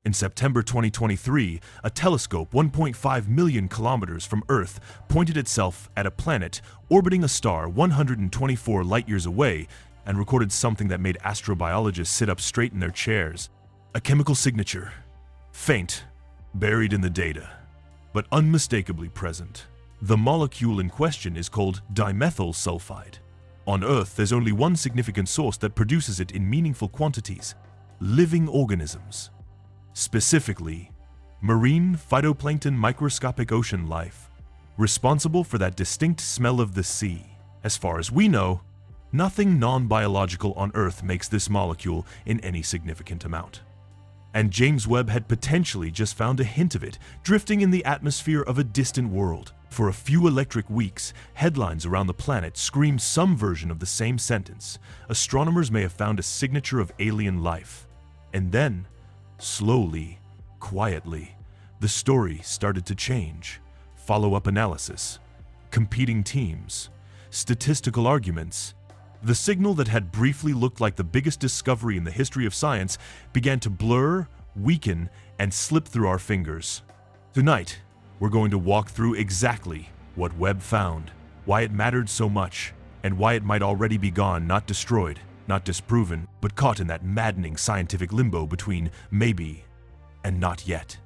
In September 2023, a telescope 1.5 million kilometers from Earth pointed itself at a planet orbiting a star 124 light-years away and recorded something that made astrobiologists sit up straight in their chairs. A chemical signature. Faint, buried in the data, but unmistakably present. The molecule in question is called dimethyl sulfide. On Earth, there's only one significant source that produces it in meaningful quantities: living organisms. Specifically, marine phytoplankton microscopic ocean life, responsible for that distinct smell of the sea. As far as we know, nothing non-biological on Earth makes this molecule in any significant amount. And James Webb had potentially just found a hint of it, drifting in the atmosphere of a distant world. For a few electric weeks, headlines around the planet screamed some version of the same sentence. Astronomers may have found a signature of alien life. And then, slowly, quietly, the story started to change. Follow-up analysis, competing teams, statistical arguments. The signal that had briefly looked like the biggest discovery in the history of science began to blur, weaken, and slip through our fingers. Tonight, we're going to walk through exactly what Webb found, why it mattered so much, and why it might already be gone, not destroyed, not disproven, but caught in that maddening scientific limbo between maybe and not yet.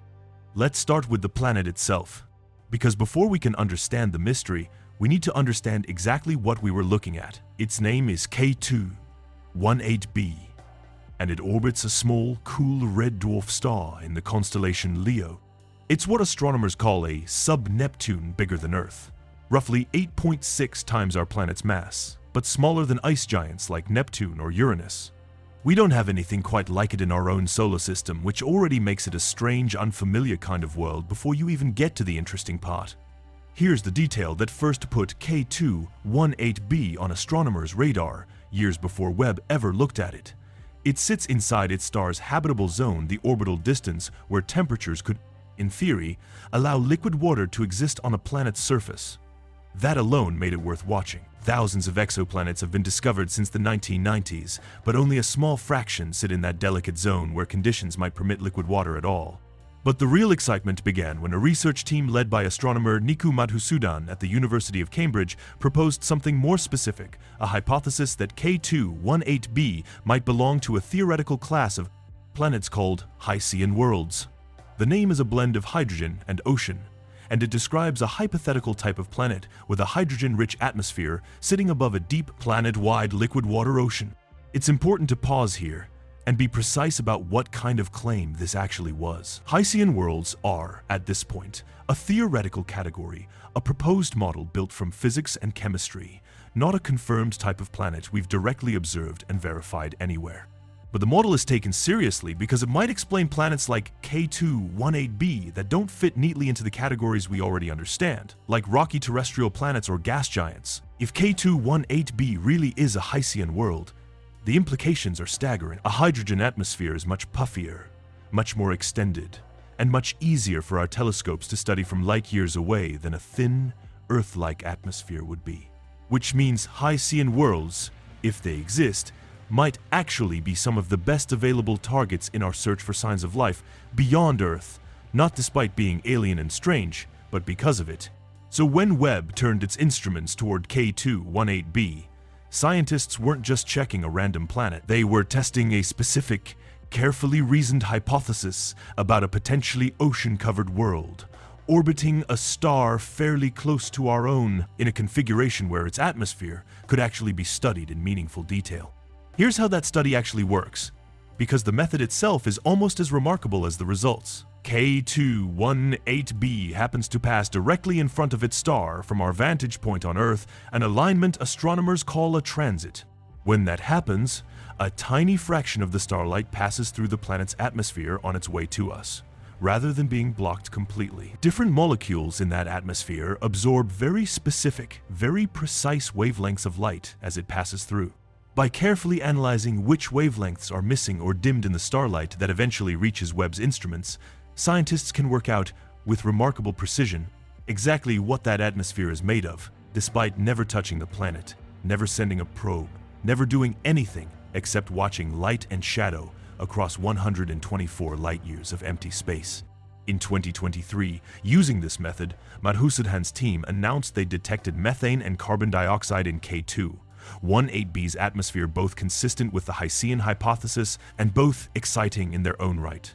Let's start with the planet itself, because before we can understand the mystery, we need to understand exactly what we were looking at. Its name is K2-18b, and it orbits a small, cool red dwarf star in the constellation Leo. It's what astronomers call a sub-Neptune bigger than Earth, roughly 8.6 times our planet's mass, but smaller than ice giants like Neptune or Uranus. We don't have anything quite like it in our own solar system, which already makes it a strange, unfamiliar kind of world before you even get to the interesting part. Here's the detail that first put K2-18b on astronomers' radar years before Webb ever looked at it. It sits inside its star's habitable zone, the orbital distance where temperatures could, in theory, allow liquid water to exist on a planet's surface. That alone made it worth watching. Thousands of exoplanets have been discovered since the 1990s, but only a small fraction sit in that delicate zone where conditions might permit liquid water at all. But the real excitement began when a research team led by astronomer Niku Madhusudan at the University of Cambridge proposed something more specific, a hypothesis that K2-18b might belong to a theoretical class of planets called Hycean worlds. The name is a blend of hydrogen and ocean, and it describes a hypothetical type of planet with a hydrogen-rich atmosphere sitting above a deep planet-wide liquid water ocean. It's important to pause here and be precise about what kind of claim this actually was. Hycean worlds are, at this point, a theoretical category, a proposed model built from physics and chemistry, not a confirmed type of planet we've directly observed and verified anywhere. But the model is taken seriously because it might explain planets like K2-18b that don't fit neatly into the categories we already understand, like rocky terrestrial planets or gas giants. If K2-18b really is a Hycean world, the implications are staggering. A hydrogen atmosphere is much puffier, much more extended, and much easier for our telescopes to study from light years away than a thin, Earth-like atmosphere would be. Which means Hycean worlds, if they exist, might actually be some of the best available targets in our search for signs of life beyond Earth, not despite being alien and strange, but because of it. So when Webb turned its instruments toward K2-18b, scientists weren't just checking a random planet. They were testing a specific, carefully reasoned hypothesis about a potentially ocean-covered world, orbiting a star fairly close to our own in a configuration where its atmosphere could actually be studied in meaningful detail. Here's how that study actually works, because the method itself is almost as remarkable as the results. K2-18b happens to pass directly in front of its star from our vantage point on Earth, an alignment astronomers call a transit. When that happens, a tiny fraction of the starlight passes through the planet's atmosphere on its way to us, rather than being blocked completely. Different molecules in that atmosphere absorb very specific, very precise wavelengths of light as it passes through. By carefully analyzing which wavelengths are missing or dimmed in the starlight that eventually reaches Webb's instruments, scientists can work out, with remarkable precision, exactly what that atmosphere is made of, despite never touching the planet, never sending a probe, never doing anything except watching light and shadow across 124 light-years of empty space. In 2023, using this method, Madhusudan's team announced they detected methane and carbon dioxide in K2, 18b's atmosphere, both consistent with the Hycean hypothesis and both exciting in their own right.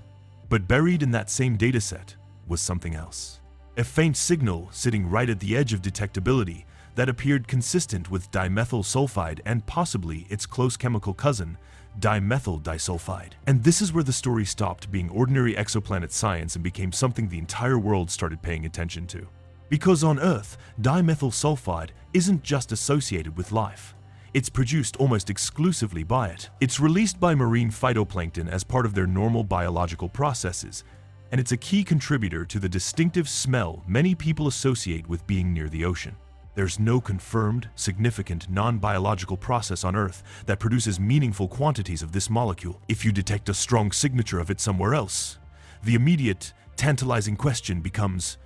But buried in that same dataset was something else. A faint signal sitting right at the edge of detectability that appeared consistent with dimethyl sulfide and possibly its close chemical cousin, dimethyl disulfide. And this is where the story stopped being ordinary exoplanet science and became something the entire world started paying attention to. Because on Earth, dimethyl sulfide isn't just associated with life. It's produced almost exclusively by it. It's released by marine phytoplankton as part of their normal biological processes, and it's a key contributor to the distinctive smell many people associate with being near the ocean. There's no confirmed, significant, non-biological process on Earth that produces meaningful quantities of this molecule. If you detect a strong signature of it somewhere else, the immediate, tantalizing question becomes,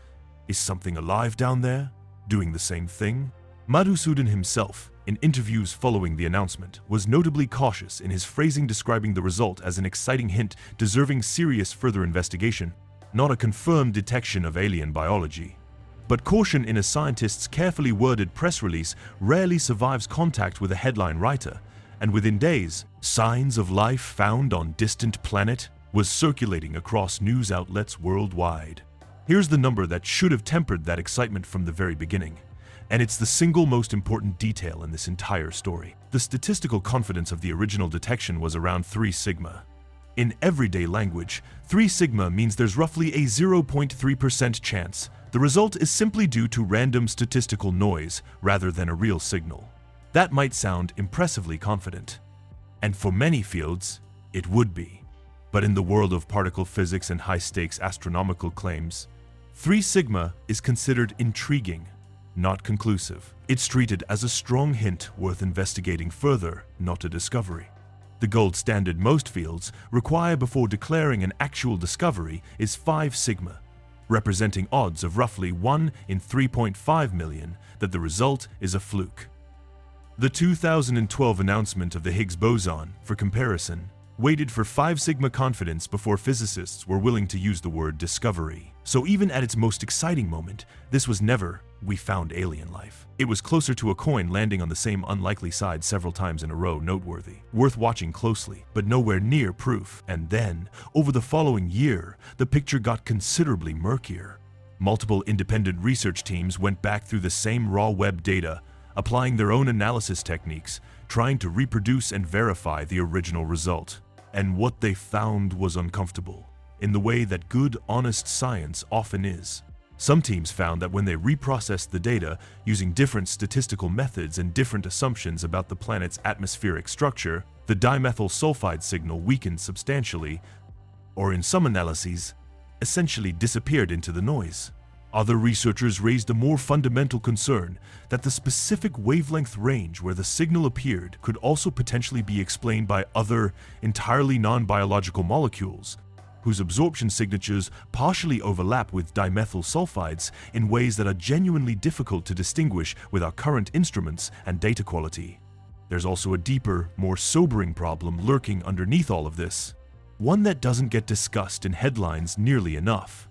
is something alive down there, doing the same thing? Madhusudan himself, in interviews following the announcement, was notably cautious in his phrasing, describing the result as an exciting hint deserving serious further investigation, not a confirmed detection of alien biology. But caution in a scientist's carefully worded press release rarely survives contact with a headline writer, and within days, signs of life found on distant planet was circulating across news outlets worldwide. Here's the number that should have tempered that excitement from the very beginning, and it's the single most important detail in this entire story. The statistical confidence of the original detection was around 3 sigma. In everyday language, 3 sigma means there's roughly a 0.3% chance the result is simply due to random statistical noise rather than a real signal. That might sound impressively confident, and for many fields, it would be. But in the world of particle physics and high-stakes astronomical claims, 3 sigma is considered intriguing, not conclusive. It's treated as a strong hint worth investigating further, not a discovery. The gold standard most fields require before declaring an actual discovery is 5 sigma, representing odds of roughly 1 in 3.5 million that the result is a fluke. The 2012 announcement of the Higgs boson, for comparison, waited for 5 sigma confidence before physicists were willing to use the word discovery. So even at its most exciting moment, this was never, we found alien life. It was closer to a coin landing on the same unlikely side several times in a row noteworthy, worth watching closely, but nowhere near proof. And then, over the following year, the picture got considerably murkier. Multiple independent research teams went back through the same raw Webb data, applying their own analysis techniques, trying to reproduce and verify the original result. And what they found was uncomfortable, in the way that good, honest science often is. Some teams found that when they reprocessed the data using different statistical methods and different assumptions about the planet's atmospheric structure, the dimethyl sulfide signal weakened substantially, or in some analyses, essentially disappeared into the noise. Other researchers raised a more fundamental concern that the specific wavelength range where the signal appeared could also potentially be explained by other, entirely non-biological molecules, whose absorption signatures partially overlap with dimethyl sulfides in ways that are genuinely difficult to distinguish with our current instruments and data quality. There's also a deeper, more sobering problem lurking underneath all of this, one that doesn't get discussed in headlines nearly enough.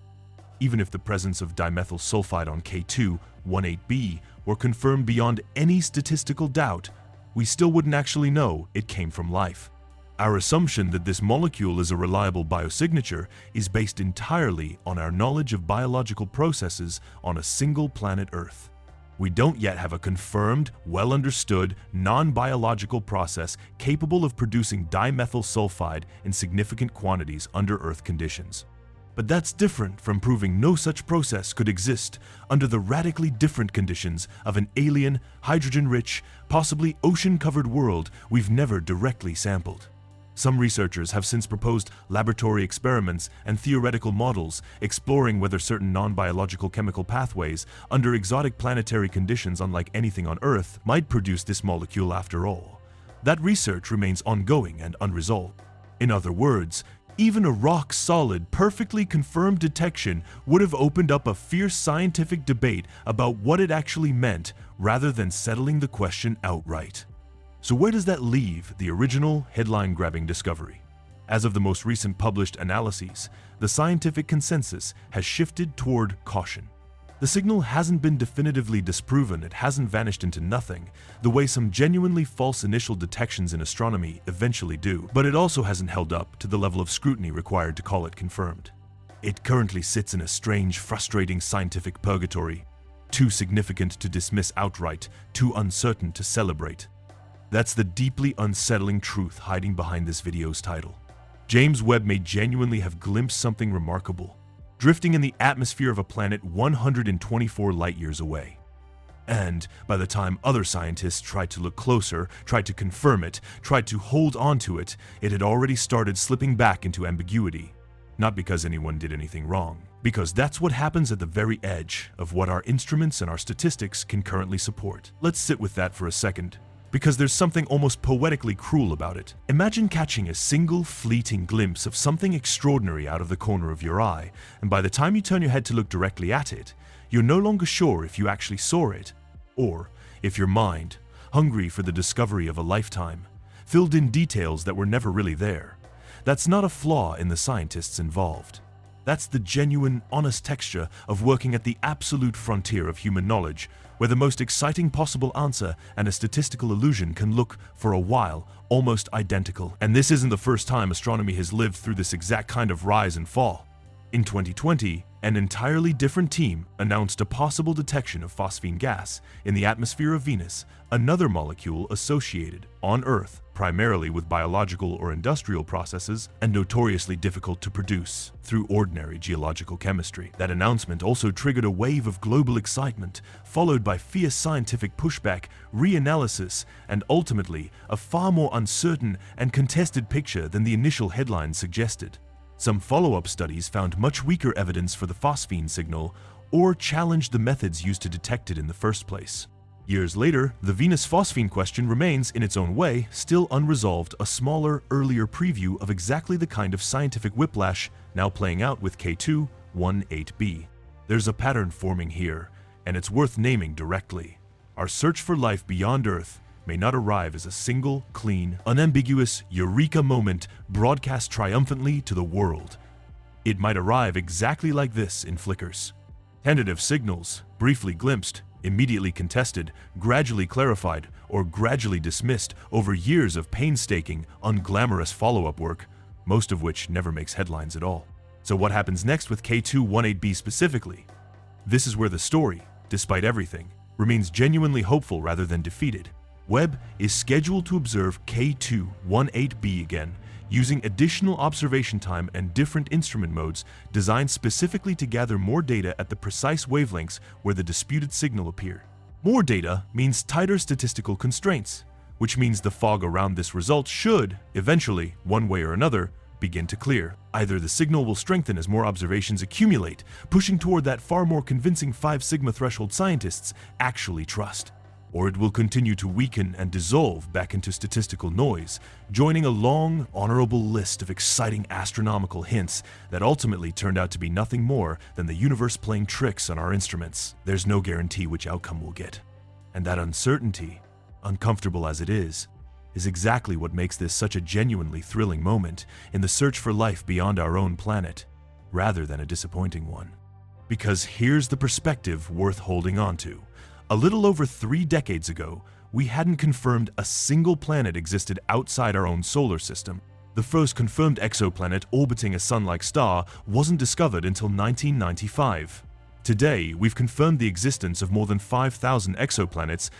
Even if the presence of dimethyl sulfide on K2, 18b, were confirmed beyond any statistical doubt, we still wouldn't actually know it came from life. Our assumption that this molecule is a reliable biosignature is based entirely on our knowledge of biological processes on a single planet Earth. We don't yet have a confirmed, well-understood, non-biological process capable of producing dimethyl sulfide in significant quantities under Earth conditions. But that's different from proving no such process could exist under the radically different conditions of an alien, hydrogen-rich, possibly ocean-covered world we've never directly sampled. Some researchers have since proposed laboratory experiments and theoretical models exploring whether certain non-biological chemical pathways under exotic planetary conditions unlike anything on Earth might produce this molecule after all. That research remains ongoing and unresolved. In other words, even a rock-solid, perfectly confirmed detection would have opened up a fierce scientific debate about what it actually meant rather than settling the question outright. So where does that leave the original headline-grabbing discovery? As of the most recent published analyses, the scientific consensus has shifted toward caution. The signal hasn't been definitively disproven, it hasn't vanished into nothing, the way some genuinely false initial detections in astronomy eventually do, but it also hasn't held up to the level of scrutiny required to call it confirmed. It currently sits in a strange, frustrating scientific purgatory, too significant to dismiss outright, too uncertain to celebrate. That's the deeply unsettling truth hiding behind this video's title. James Webb may genuinely have glimpsed something remarkable, drifting in the atmosphere of a planet 124 light-years away. And by the time other scientists tried to look closer, tried to confirm it, tried to hold on to it, it had already started slipping back into ambiguity. Not because anyone did anything wrong, because that's what happens at the very edge of what our instruments and our statistics can currently support. Let's sit with that for a second, because there's something almost poetically cruel about it. Imagine catching a single fleeting glimpse of something extraordinary out of the corner of your eye, and by the time you turn your head to look directly at it, you're no longer sure if you actually saw it, or if your mind, hungry for the discovery of a lifetime, filled in details that were never really there. That's not a flaw in the scientists involved. That's the genuine, honest texture of working at the absolute frontier of human knowledge, where the most exciting possible answer and a statistical illusion can look, for a while, almost identical. And this isn't the first time astronomy has lived through this exact kind of rise and fall. In 2020, an entirely different team announced a possible detection of phosphine gas in the atmosphere of Venus, another molecule associated, on Earth, primarily with biological or industrial processes and notoriously difficult to produce through ordinary geological chemistry. That announcement also triggered a wave of global excitement, followed by fierce scientific pushback, reanalysis, and ultimately a far more uncertain and contested picture than the initial headlines suggested. Some follow-up studies found much weaker evidence for the phosphine signal or challenged the methods used to detect it in the first place. Years later, the Venus phosphine question remains, in its own way, still unresolved, a smaller, earlier preview of exactly the kind of scientific whiplash now playing out with K2-18b. There's a pattern forming here, and it's worth naming directly. Our search for life beyond Earth may not arrive as a single, clean, unambiguous eureka moment broadcast triumphantly to the world. It might arrive exactly like this in flickers. Tentative signals, briefly glimpsed, immediately contested, gradually clarified, or gradually dismissed over years of painstaking, unglamorous follow-up work, most of which never makes headlines at all. So what happens next with K2-18b specifically? This is where the story, despite everything, remains genuinely hopeful rather than defeated. Webb is scheduled to observe K2-18b again, using additional observation time and different instrument modes designed specifically to gather more data at the precise wavelengths where the disputed signal appeared. More data means tighter statistical constraints, which means the fog around this result should, eventually, one way or another, begin to clear. Either the signal will strengthen as more observations accumulate, pushing toward that far more convincing 5 sigma threshold scientists actually trust, or it will continue to weaken and dissolve back into statistical noise, joining a long, honorable list of exciting astronomical hints that ultimately turned out to be nothing more than the universe playing tricks on our instruments. There's no guarantee which outcome we'll get. And that uncertainty, uncomfortable as it is exactly what makes this such a genuinely thrilling moment in the search for life beyond our own planet, rather than a disappointing one. Because here's the perspective worth holding on to. A little over 3 decades ago, we hadn't confirmed a single planet existed outside our own solar system. The first confirmed exoplanet orbiting a sun-like star wasn't discovered until 1995. Today, we've confirmed the existence of more than 5,000 exoplanets,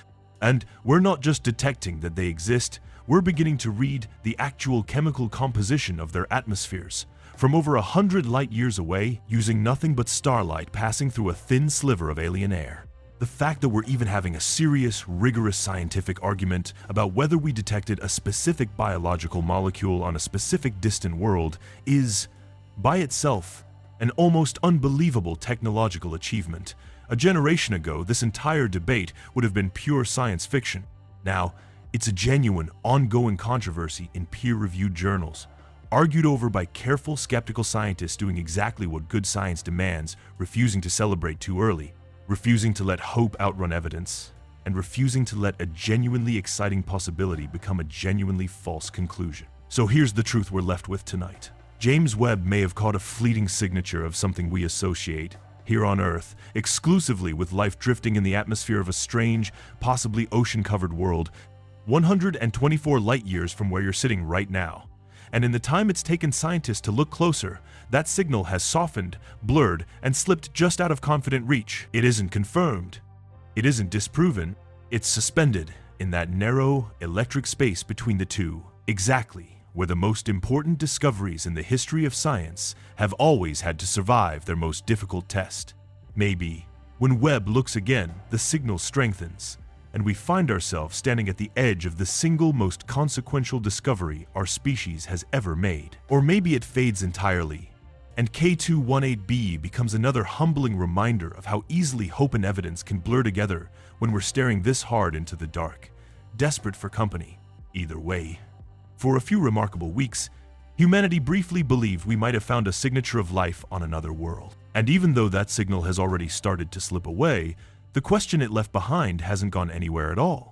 and we're not just detecting that they exist, we're beginning to read the actual chemical composition of their atmospheres. From over 100 light-years away, using nothing but starlight passing through a thin sliver of alien air. The fact that we're even having a serious, rigorous scientific argument about whether we detected a specific biological molecule on a specific distant world is, by itself, an almost unbelievable technological achievement. A generation ago, this entire debate would have been pure science fiction. Now, it's a genuine, ongoing controversy in peer-reviewed journals, argued over by careful, skeptical scientists doing exactly what good science demands, refusing to celebrate too early, refusing to let hope outrun evidence, and refusing to let a genuinely exciting possibility become a genuinely false conclusion. So here's the truth we're left with tonight. James Webb may have caught a fleeting signature of something we associate, here on Earth, exclusively with life drifting in the atmosphere of a strange, possibly ocean-covered world, 124 light-years from where you're sitting right now. And in the time it's taken scientists to look closer, that signal has softened, blurred, and slipped just out of confident reach. It isn't confirmed. It isn't disproven. It's suspended in that narrow, electric space between the two, exactly where the most important discoveries in the history of science have always had to survive their most difficult test. Maybe, when Webb looks again, the signal strengthens, and we find ourselves standing at the edge of the single most consequential discovery our species has ever made. Or maybe it fades entirely, and K218b becomes another humbling reminder of how easily hope and evidence can blur together when we're staring this hard into the dark, desperate for company, either way. For a few remarkable weeks, humanity briefly believed we might have found a signature of life on another world. And even though that signal has already started to slip away, the question it left behind hasn't gone anywhere at all.